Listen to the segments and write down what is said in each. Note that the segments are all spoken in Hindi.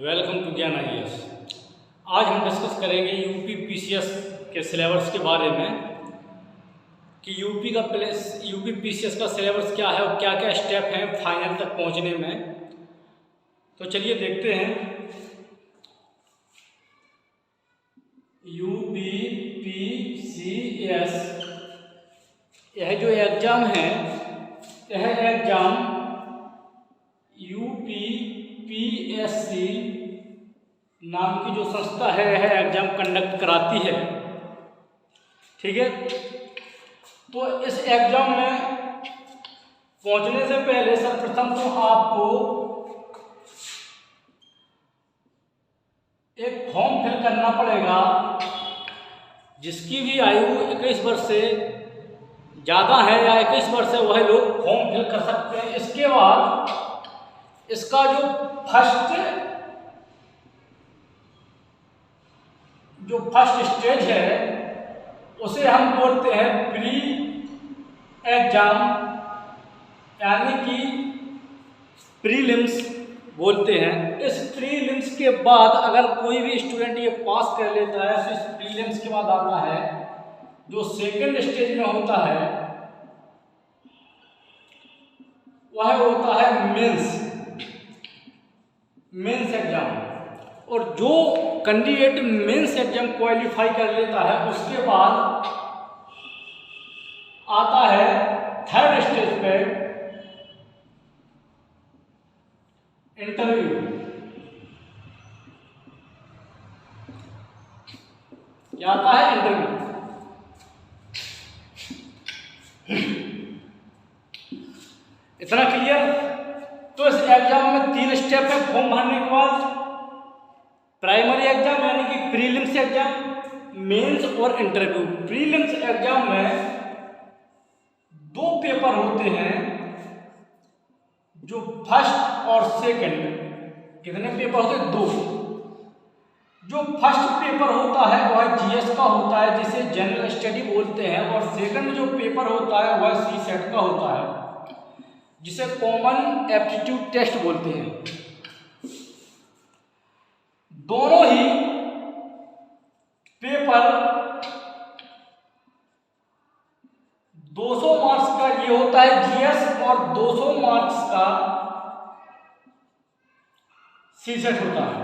वेलकम टू ज्ञान आईएएस। आज हम डिस्कस करेंगे यूपी पीसीएस के सिलेबस के बारे में कि यूपी पीसीएस का सिलेबस क्या है और क्या क्या स्टेप हैं फाइनल तक पहुंचने में। तो चलिए देखते हैं। यूपी पीसीएस यह जो एग्ज़ाम है, यह एग्ज़ाम यूपी पीएससी नाम की जो संस्था है यह एग्ज़ाम कंडक्ट कराती है। ठीक है, तो इस एग्ज़ाम में पहुंचने से पहले सर्वप्रथम तो आपको एक फॉर्म फिल करना पड़ेगा। जिसकी भी आयु 21 वर्ष से ज़्यादा है या 21 वर्ष से वह लोग फॉर्म फिल कर सकते हैं। इसके बाद इसका जो फर्स्ट स्टेज है उसे हम बोलते हैं प्री एग्जाम, यानी कि प्रीलिम्स बोलते हैं। इस प्रीलिम्स के बाद अगर कोई भी स्टूडेंट ये पास कर लेता है तो इस प्रीलिम्स के बाद आता है जो सेकंड स्टेज में होता है, वह होता है मेंस एग्जाम। और जो कैंडिडेट मेंस एग्जाम क्वालिफाई कर लेता है उसके बाद आता है थर्ड स्टेज पे इंटरव्यू। क्या आता है? इंटरव्यू। इतना क्लियर? तो इस एग्जाम में 3 स्टेप है फॉर्म भरने के बाद। प्राइमरी एग्जाम यानी कि प्रीलिम्स एग्जाम, मेंस और इंटरव्यू। प्रीलिम्स एग्जाम में 2 पेपर होते हैं, जो फर्स्ट और सेकंड। कितने पेपर होते हैं? 2। जो फर्स्ट पेपर होता है वह जीएस का होता है जिसे जनरल स्टडी बोलते हैं, और सेकंड जो पेपर होता है वह सीसेट का होता है जिसे कॉमन एप्टीट्यूड टेस्ट बोलते हैं। दोनों ही पेपर 200 मार्क्स का ये होता है जीएस, और 200 मार्क्स का सीसेट होता है।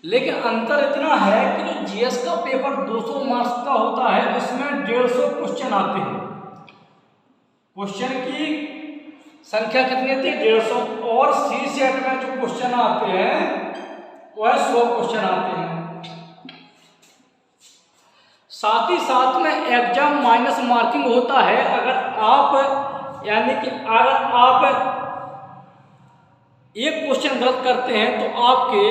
लेकिन अंतर इतना है कि जो जीएस का पेपर 200 मार्क्स का होता है इसमें 150 क्वेश्चन आते हैं। क्वेश्चन की संख्या कितनी होती है? 150। और सीसेट में जो क्वेश्चन आते हैं वह 100 क्वेश्चन आते हैं। साथ ही साथ में एग्जाम माइनस मार्किंग होता है। अगर आप एक क्वेश्चन गलत करते हैं तो आप ये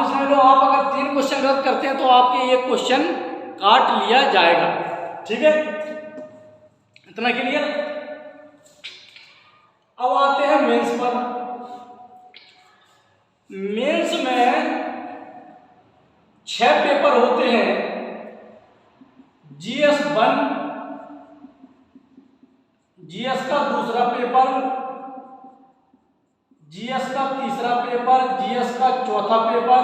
समझ लो, आप अगर 3 क्वेश्चन गलत करते हैं तो आपके एक क्वेश्चन काट लिया जाएगा। ठीक है, इतना क्लियर? अब आते हैं मेंस पर। मेंस में 6 पेपर होते हैं। जीएस 1, जीएस का दूसरा पेपर, जीएस का तीसरा पेपर, जीएस का चौथा पेपर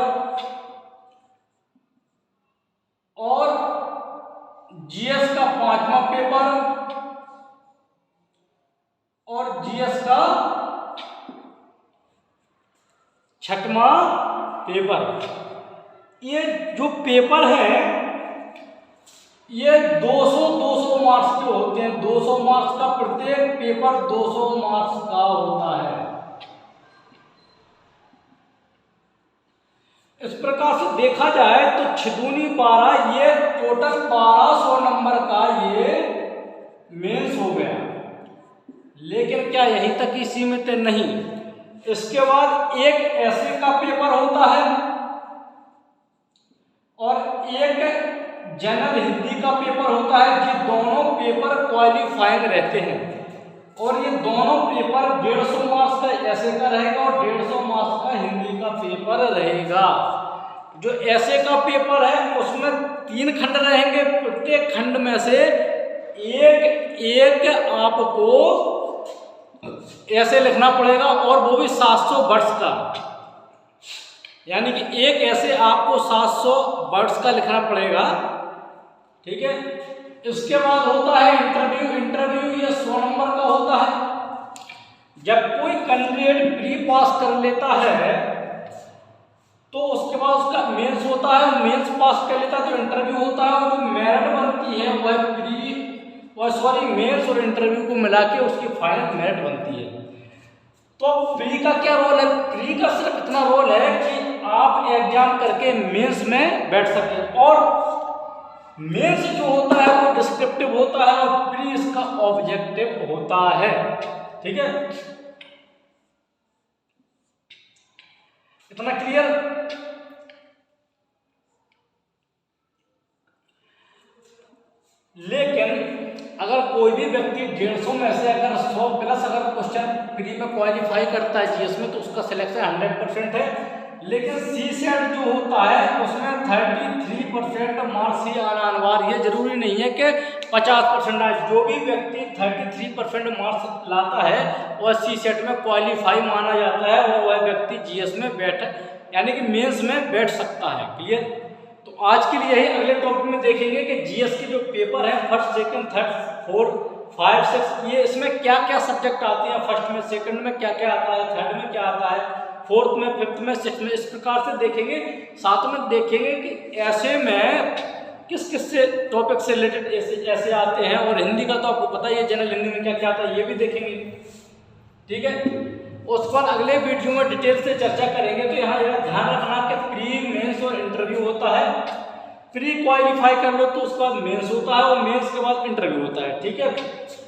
और जीएस का 5वां पेपर और जीएस का 6वां पेपर। ये जो पेपर है ये 200 मार्क्स के होते हैं। 200 मार्क्स का प्रत्येक पेपर 200 मार्क्स का होता है। इस प्रकार से देखा जाए तो 6 दूनी 12, ये टोटल 1200 नंबर का ये मेंस हो गया। लेकिन क्या यहीं तक ही सीमित नहीं, इसके बाद एक ऐसे का पेपर होता है और एक जनरल हिंदी का पेपर होता है। ये दोनों पेपर क्वालिफाइंग रहते हैं और ये दोनों पेपर 150 मार्क्स का ऐसे का रहेगा और 150 मार्क्स का हिंदी का पेपर रहेगा। जो ऐसे का पेपर है उसमें 3 खंड रहेंगे। प्रत्येक खंड में से एक आपको ऐसे लिखना पड़ेगा, और वो भी 700 वर्ड्स का, यानी कि एक ऐसे आपको 700 वर्ड्स का लिखना पड़ेगा। ठीक है, इसके बाद होता है इंटरव्यू। इंटरव्यू ये 100 नंबर का होता है। जब कोई कैंडिडेट प्री पास कर लेता है तो उसके बाद उसका मेंस होता है, मेंस पास कर लेता है तो इंटरव्यू होता है, और जो मेरिट बनती है वह मेंस और इंटरव्यू को मिला के उसकी फाइनल मेरिट बनती है। तो प्री का क्या रोल है? प्री का सिर्फ इतना रोल है कि आप एग्जाम करके मेंस में बैठ सके, और मेंस जो होता है वो डिस्क्रिप्टिव होता है और प्री इसका ऑब्जेक्टिव होता है। ठीक है, इतना क्लियर? लेकिन अगर कोई भी व्यक्ति 150 में से अगर 100 प्लस अगर क्वेश्चन प्री में क्वालिफाई करता है जीएस में, तो उसका सिलेक्शन 100% है। लेकिन सीसेट जो होता है उसमें 33% मार्क्स ही आना अनिवार्य है, जरूरी नहीं है कि 50% आए। जो भी व्यक्ति 33% मार्क्स लाता है वह सीसेट में क्वालिफाई माना जाता है, और वह व्यक्ति जीएस में यानी कि मेंस में बैठ सकता है। क्लियर? तो आज के लिए यही, अगले टॉपिक में देखेंगे कि जीएस के जो पेपर हैं फर्स्ट, सेकंड, थर्ड, फोर्थ, 5, 6, ये इसमें क्या क्या सब्जेक्ट आते हैं। फर्स्ट में, सेकंड में क्या क्या आता है, थर्ड में क्या आता है, फोर्थ में, फिफ्थ में, सिक्स्थ में, इस प्रकार से देखेंगे। साथ में देखेंगे कि ऐसे में किस किस से टॉपिक से रिलेटेड ऐसे आते हैं, और हिंदी का तो आपको पता ही है, जनरल हिंदी में क्या क्या आता है ये भी देखेंगे। ठीक है, उसके बाद अगले वीडियो में डिटेल से चर्चा करेंगे। तो यहाँ ध्यान रखना कि प्री, मेंस और इंटरव्यू होता है। प्री क्वालिफाई कर लो तो उसके बाद मेंस होता है, और मेंस के बाद इंटरव्यू होता है। ठीक है,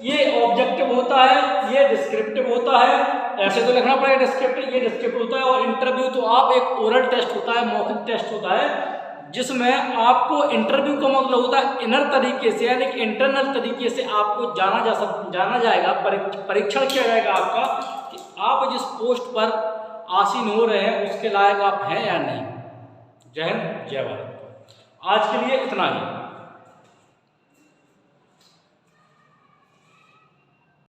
ये ऑब्जेक्टिव होता है, ये डिस्क्रिप्टिव होता है। ऐसे तो लिखना पड़ेगा डिस्क्रिप्टिव, ये डिस्क्रिप्टिव होता है। और इंटरव्यू तो आप एक ओरल टेस्ट होता है, मौखिक टेस्ट होता है, जिसमें आपको इंटरव्यू का मतलब होता है इनर तरीके से, यानी कि इंटरनल तरीके से आपको जाना जाएगा, परीक्षण किया जाएगा आपका कि आप जिस पोस्ट पर आसीन हो रहे हैं उसके लायक आप हैं या नहीं। जय हिंद, जय भारत। आज के लिए इतना ही।